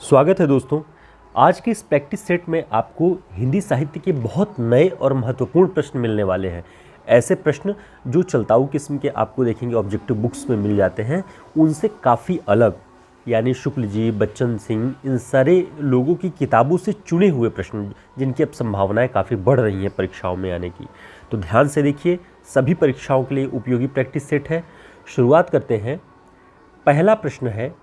स्वागत है दोस्तों। आज के इस प्रैक्टिस सेट में आपको हिंदी साहित्य के बहुत नए और महत्वपूर्ण प्रश्न मिलने वाले हैं। ऐसे प्रश्न जो चलताऊ किस्म के आपको देखेंगे ऑब्जेक्टिव बुक्स में मिल जाते हैं, उनसे काफ़ी अलग, यानी शुक्ल जी, बच्चन सिंह, इन सारे लोगों की किताबों से चुने हुए प्रश्न जिनकी अब संभावनाएं काफ़ी बढ़ रही हैं परीक्षाओं में आने की। तो ध्यान से देखिए, सभी परीक्षाओं के लिए उपयोगी प्रैक्टिस सेट है। शुरुआत करते हैं। पहला प्रश्न है,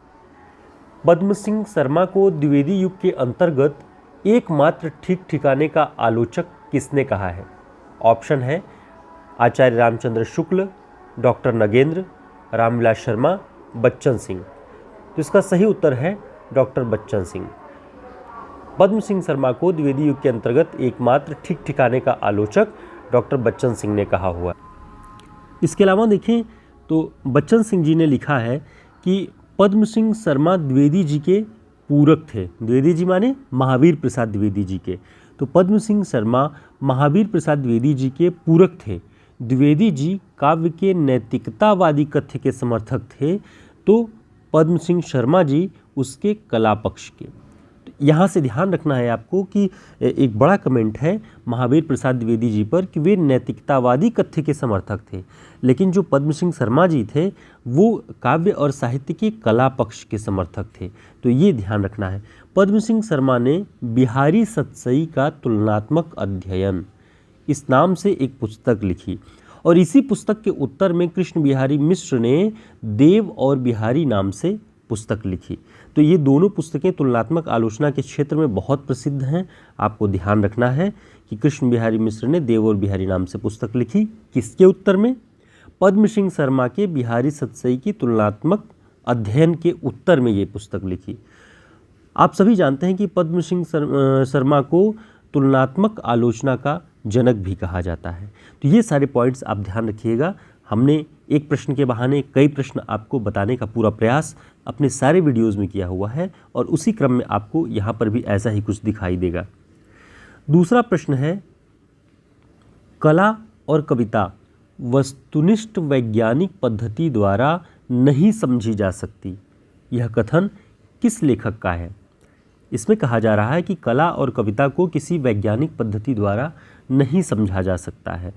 पद्म सिंह शर्मा को द्विवेदी युग के अंतर्गत एकमात्र ठीक ठिकाने का आलोचक किसने कहा है? ऑप्शन है आचार्य रामचंद्र शुक्ल, डॉक्टर नगेंद्र, रामविलास शर्मा, बच्चन सिंह। तो इसका सही उत्तर है डॉक्टर बच्चन सिंह। पद्म सिंह शर्मा को द्विवेदी युग के अंतर्गत एकमात्र ठीक ठिकाने का आलोचक डॉक्टर बच्चन सिंह ने कहा हुआ। इसके अलावा देखें तो बच्चन सिंह जी ने लिखा है कि पद्म सिंह शर्मा द्विवेदी जी के पूरक थे। द्विवेदी जी माने महावीर प्रसाद द्विवेदी जी के। तो पद्म सिंह शर्मा महावीर प्रसाद द्विवेदी जी के पूरक थे। द्विवेदी जी काव्य के नैतिकतावादी कथ्य के समर्थक थे, तो पद्म सिंह शर्मा जी उसके कला पक्ष के। यहाँ से ध्यान रखना है आपको कि एक बड़ा कमेंट है महावीर प्रसाद द्विवेदी जी पर कि वे नैतिकतावादी कथ्य के समर्थक थे, लेकिन जो पद्म सिंह शर्मा जी थे वो काव्य और साहित्य के कला पक्ष के समर्थक थे। तो ये ध्यान रखना है। पद्म सिंह शर्मा ने बिहारी सतसई का तुलनात्मक अध्ययन, इस नाम से एक पुस्तक लिखी, और इसी पुस्तक के उत्तर में कृष्ण बिहारी मिश्र ने देव और बिहारी नाम से पुस्तक लिखी। तो ये दोनों पुस्तकें तुलनात्मक आलोचना के क्षेत्र में बहुत प्रसिद्ध हैं। आपको ध्यान रखना है कि कृष्ण बिहारी मिश्र ने देव और बिहारी नाम से पुस्तक लिखी, किसके उत्तर में? पद्म सिंह शर्मा के बिहारी सतसई की तुलनात्मक अध्ययन के उत्तर में ये पुस्तक लिखी। आप सभी जानते हैं कि पद्म सिंह शर्मा को तुलनात्मक आलोचना का जनक भी कहा जाता है। तो ये सारे पॉइंट्स आप ध्यान रखिएगा। हमने एक प्रश्न के बहाने कई प्रश्न आपको बताने का पूरा प्रयास अपने सारे वीडियोज़ में किया हुआ है, और उसी क्रम में आपको यहाँ पर भी ऐसा ही कुछ दिखाई देगा। दूसरा प्रश्न है, कला और कविता वस्तुनिष्ठ वैज्ञानिक पद्धति द्वारा नहीं समझी जा सकती, यह कथन किस लेखक का है? इसमें कहा जा रहा है कि कला और कविता को किसी वैज्ञानिक पद्धति द्वारा नहीं समझा जा सकता है।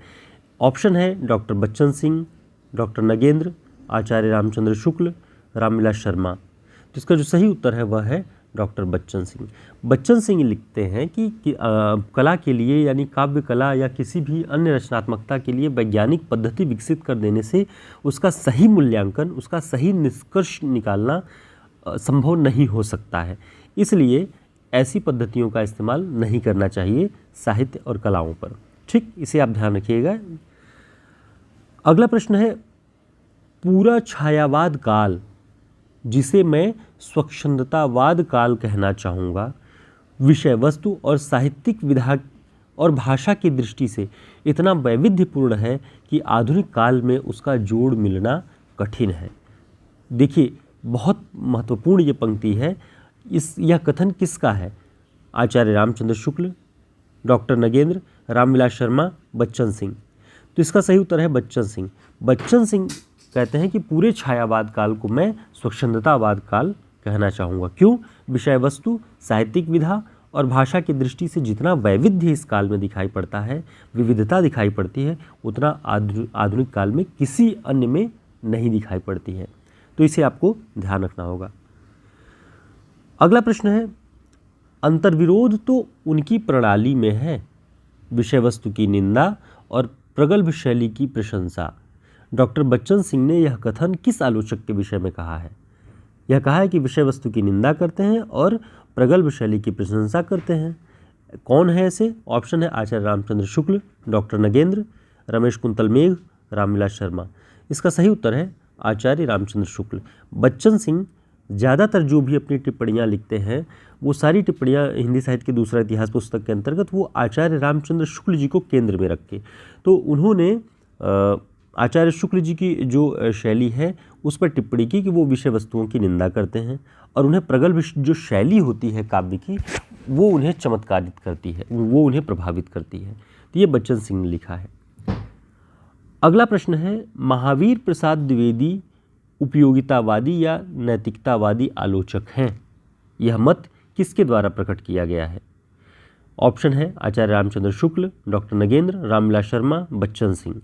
ऑप्शन है डॉक्टर बच्चन सिंह, डॉक्टर नगेंद्र, आचार्य रामचंद्र शुक्ल, रामविलास शर्मा। तो इसका जो सही उत्तर है वह है डॉक्टर बच्चन सिंह। बच्चन सिंह लिखते हैं कि कला के लिए, यानी काव्य कला या किसी भी अन्य रचनात्मकता के लिए वैज्ञानिक पद्धति विकसित कर देने से उसका सही मूल्यांकन, उसका सही निष्कर्ष निकालना संभव नहीं हो सकता है। इसलिए ऐसी पद्धतियों का इस्तेमाल नहीं करना चाहिए साहित्य और कलाओं पर। ठीक, इसे आप ध्यान रखिएगा। अगला प्रश्न है, पूरा छायावाद काल, जिसे मैं स्वच्छंदतावाद काल कहना चाहूँगा, विषय वस्तु और साहित्यिक विधा और भाषा की दृष्टि से इतना वैविध्यपूर्ण है कि आधुनिक काल में उसका जोड़ मिलना कठिन है। देखिए, बहुत महत्वपूर्ण ये पंक्ति है। यह कथन किसका है? आचार्य रामचंद्र शुक्ल, डॉक्टर नगेंद्र, रामविलास शर्मा, बच्चन सिंह। तो इसका सही उत्तर है बच्चन सिंह। बच्चन सिंह कहते हैं कि पूरे छायावाद काल को मैं स्वच्छंदतावाद काल कहना चाहूँगा। क्यों? विषय वस्तु, साहित्यिक विधा और भाषा की दृष्टि से जितना वैविध्य इस काल में दिखाई पड़ता है, विविधता दिखाई पड़ती है, उतना आधुनिक काल में किसी अन्य में नहीं दिखाई पड़ती है। तो इसे आपको ध्यान रखना होगा। अगला प्रश्न है, अंतर्विरोध तो उनकी प्रणाली में है, विषय वस्तु की निंदा और प्रगल्भ शैली की प्रशंसा। डॉक्टर बच्चन सिंह ने यह कथन किस आलोचक के विषय में कहा है? यह कहा है कि विषय वस्तु की निंदा करते हैं और प्रगल्भ शैली की प्रशंसा करते हैं। कौन है ऐसे? ऑप्शन है आचार्य रामचंद्र शुक्ल, डॉक्टर नगेंद्र, रमेश कुंतल मेघ, रामविलास शर्मा। इसका सही उत्तर है आचार्य रामचंद्र शुक्ल। बच्चन सिंह ज़्यादातर जो भी अपनी टिप्पणियाँ लिखते हैं, वो सारी टिप्पणियाँ हिंदी साहित्य के दूसरा इतिहास पुस्तक के अंतर्गत वो आचार्य रामचंद्र शुक्ल जी को केंद्र में रख के, तो उन्होंने आचार्य शुक्ल जी की जो शैली है उस पर टिप्पणी की कि वो विषय वस्तुओं की निंदा करते हैं, और उन्हें प्रगल्भ जो शैली होती है काव्य की, वो उन्हें चमत्कारित करती है, वो उन्हें प्रभावित करती है। तो ये बच्चन सिंह ने लिखा है। अगला प्रश्न है, महावीर प्रसाद द्विवेदी उपयोगितावादी या नैतिकतावादी आलोचक हैं? यह मत किसके द्वारा प्रकट किया गया है? ऑप्शन है आचार्य रामचंद्र शुक्ल, डॉक्टर नगेंद्र, रामविलास शर्मा, बच्चन सिंह।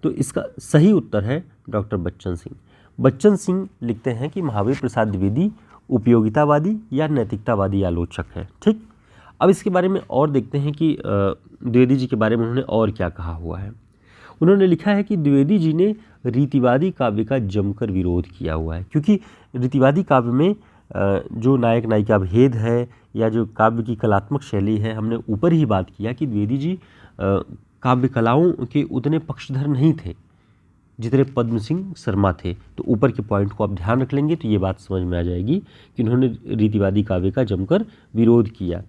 तो इसका सही उत्तर है डॉक्टर बच्चन सिंह। बच्चन सिंह लिखते हैं कि महावीर प्रसाद द्विवेदी उपयोगितावादी या नैतिकतावादी आलोचक है। ठीक, अब इसके बारे में और देखते हैं कि द्विवेदी जी के बारे में उन्होंने और क्या कहा हुआ है। उन्होंने लिखा है कि द्विवेदी जी ने रीतिवादी काव्य का जमकर विरोध किया हुआ है, क्योंकि रीतिवादी काव्य में जो नायक नायिका भेद है या जो काव्य की कलात्मक शैली है, हमने ऊपर ही बात किया कि द्विवेदी जी काव्य कलाओं के उतने पक्षधर नहीं थे जितने पद्म सिंह शर्मा थे। तो ऊपर के पॉइंट को आप ध्यान रख लेंगे तो ये बात समझ में आ जाएगी कि उन्होंने रीतिवादी काव्य का जमकर विरोध किया।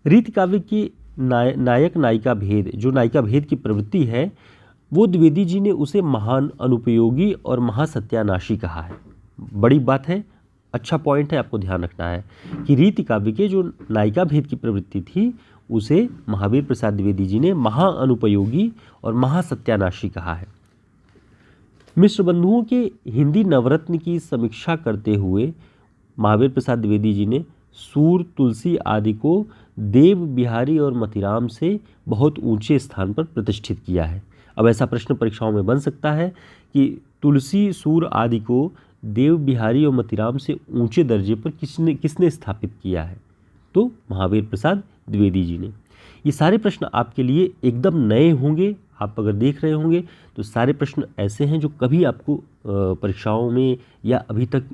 रीति काव्य की नायक नायिका भेद, जो नायिका भेद की प्रवृत्ति है, वो द्विवेदी जी ने उसे महान अनुपयोगी और महासत्यानाशी कहा है। बड़ी बात है, अच्छा पॉइंट है, आपको ध्यान रखना है कि रीति काव्य के जो नायिका भेद की प्रवृत्ति थी उसे महावीर प्रसाद द्विवेदी जी ने महाअनुपयोगी और महासत्यानाशी कहा है। मिश्र बंधुओं के हिंदी नवरत्न की समीक्षा करते हुए महावीर प्रसाद द्विवेदी जी ने सूर, तुलसी आदि को देव, बिहारी और मतिराम से बहुत ऊंचे स्थान पर प्रतिष्ठित किया है। अब ऐसा प्रश्न परीक्षाओं में बन सकता है कि तुलसी, सूर आदि को देव, बिहारी और मतिराम से ऊंचे दर्जे पर किसने स्थापित किया है? तो महावीर प्रसाद द्विवेदी जी ने। ये सारे प्रश्न आपके लिए एकदम नए होंगे। आप अगर देख रहे होंगे तो सारे प्रश्न ऐसे हैं जो कभी आपको परीक्षाओं में या अभी तक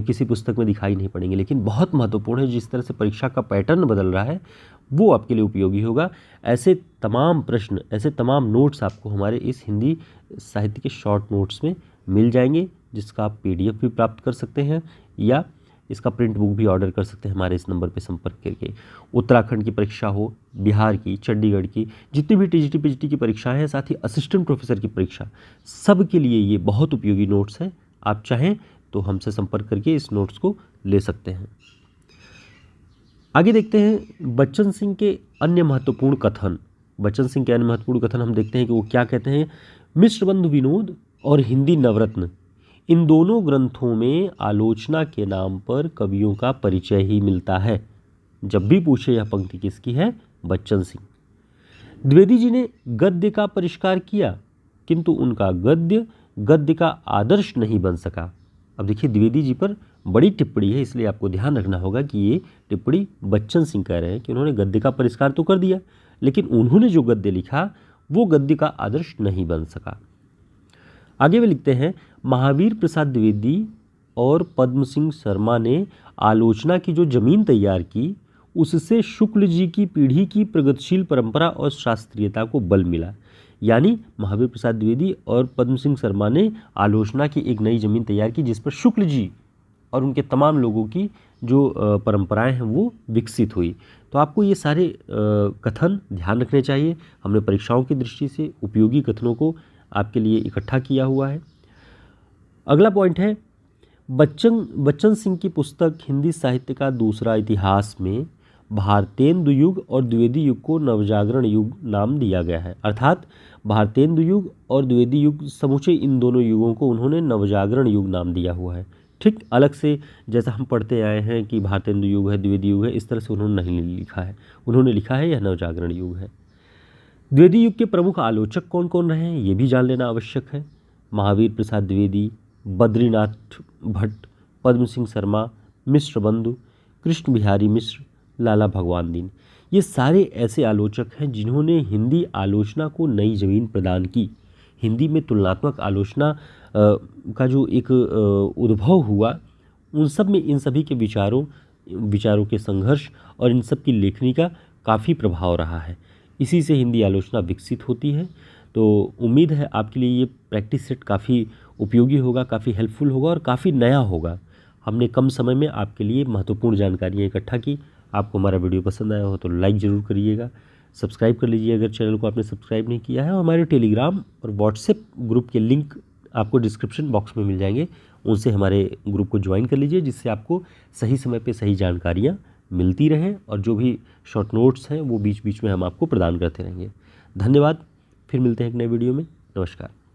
किसी पुस्तक में दिखाई नहीं पड़ेंगे, लेकिन बहुत महत्वपूर्ण है। जिस तरह से परीक्षा का पैटर्न बदल रहा है वो आपके लिए उपयोगी होगा। ऐसे तमाम प्रश्न, ऐसे तमाम नोट्स आपको हमारे इस हिंदी साहित्य के शॉर्ट नोट्स में मिल जाएंगे, जिसका आप PDF भी प्राप्त कर सकते हैं या इसका प्रिंट बुक भी ऑर्डर कर सकते हैं हमारे इस नंबर पर संपर्क करके। उत्तराखंड की परीक्षा हो, बिहार की, चंडीगढ़ की, जितनी भी TGT PGT की परीक्षाएं हैं, साथ ही असिस्टेंट प्रोफेसर की परीक्षा, सब के लिए ये बहुत उपयोगी नोट्स हैं। आप चाहें तो हमसे संपर्क करके इस नोट्स को ले सकते हैं। आगे देखते हैं बच्चन सिंह के अन्य महत्वपूर्ण कथन। बच्चन सिंह के अन्य महत्वपूर्ण कथन हम देखते हैं कि वो क्या कहते हैं। मिश्र बंधु विनोद और हिंदी नवरत्न, इन दोनों ग्रंथों में आलोचना के नाम पर कवियों का परिचय ही मिलता है। जब भी पूछे यह पंक्ति किसकी है, बच्चन सिंह। द्विवेदी जी ने गद्य का परिष्कार किया, किंतु उनका गद्य का आदर्श नहीं बन सका। अब देखिए, द्विवेदी जी पर बड़ी टिप्पणी है, इसलिए आपको ध्यान रखना होगा कि ये टिप्पणी बच्चन सिंह कह रहे हैं कि उन्होंने गद्य का परिष्कार तो कर दिया, लेकिन उन्होंने जो गद्य लिखा वो गद्य का आदर्श नहीं बन सका। आगे वे लिखते हैं, महावीर प्रसाद द्विवेदी और पद्म सिंह शर्मा ने आलोचना की जो जमीन तैयार की, उससे शुक्ल जी की पीढ़ी की प्रगतिशील परंपरा और शास्त्रीयता को बल मिला। यानी महावीर प्रसाद द्विवेदी और पद्म सिंह शर्मा ने आलोचना की एक नई जमीन तैयार की, जिस पर शुक्ल जी और उनके तमाम लोगों की जो परंपराएं हैं वो विकसित हुई। तो आपको ये सारे कथन ध्यान रखने चाहिए। हमने परीक्षाओं की दृष्टि से उपयोगी कथनों को आपके लिए इकट्ठा किया हुआ है। अगला पॉइंट है, बच्चन सिंह की पुस्तक हिंदी साहित्य का दूसरा इतिहास में भारतेंदु युग और द्विवेदी युग को नवजागरण युग नाम दिया गया है। अर्थात भारतेंदु युग और द्विवेदी युग, समूचे इन दोनों युगों को उन्होंने नवजागरण युग नाम दिया हुआ है। ठीक अलग से जैसा हम पढ़ते आए हैं कि भारतेंदु युग है, द्विवेदी युग है, इस तरह से उन्होंने नहीं लिखा है। उन्होंने लिखा है यह नवजागरण युग है। द्विवेदी युग के प्रमुख आलोचक कौन कौन रहे हैं ये भी जान लेना आवश्यक है। महावीर प्रसाद द्विवेदी, बद्रीनाथ भट्ट, पद्म सिंह शर्मा, मिश्र बंधु, कृष्ण बिहारी मिश्र, लाला भगवान दीन, ये सारे ऐसे आलोचक हैं जिन्होंने हिंदी आलोचना को नई जमीन प्रदान की। हिंदी में तुलनात्मक आलोचना का जो एक उद्भव हुआ, उन सब में इन सभी के विचारों के संघर्ष और इन सब की लेखनी का काफ़ी प्रभाव रहा है। इसी से हिंदी आलोचना विकसित होती है। तो उम्मीद है आपके लिए ये प्रैक्टिस सेट काफ़ी उपयोगी होगा, काफ़ी हेल्पफुल होगा और काफ़ी नया होगा। हमने कम समय में आपके लिए महत्वपूर्ण जानकारियाँ इकट्ठा की। आपको हमारा वीडियो पसंद आया हो तो लाइक ज़रूर करिएगा, सब्सक्राइब कर लीजिए अगर चैनल को आपने सब्सक्राइब नहीं किया है। और हमारे टेलीग्राम और व्हाट्सएप ग्रुप के लिंक आपको डिस्क्रिप्शन बॉक्स में मिल जाएंगे, उनसे हमारे ग्रुप को ज्वाइन कर लीजिए, जिससे आपको सही समय पे सही जानकारियाँ मिलती रहें और जो भी शॉर्ट नोट्स हैं वो बीच बीच में हम आपको प्रदान करते रहेंगे। धन्यवाद। फिर मिलते हैं एक नए वीडियो में। नमस्कार।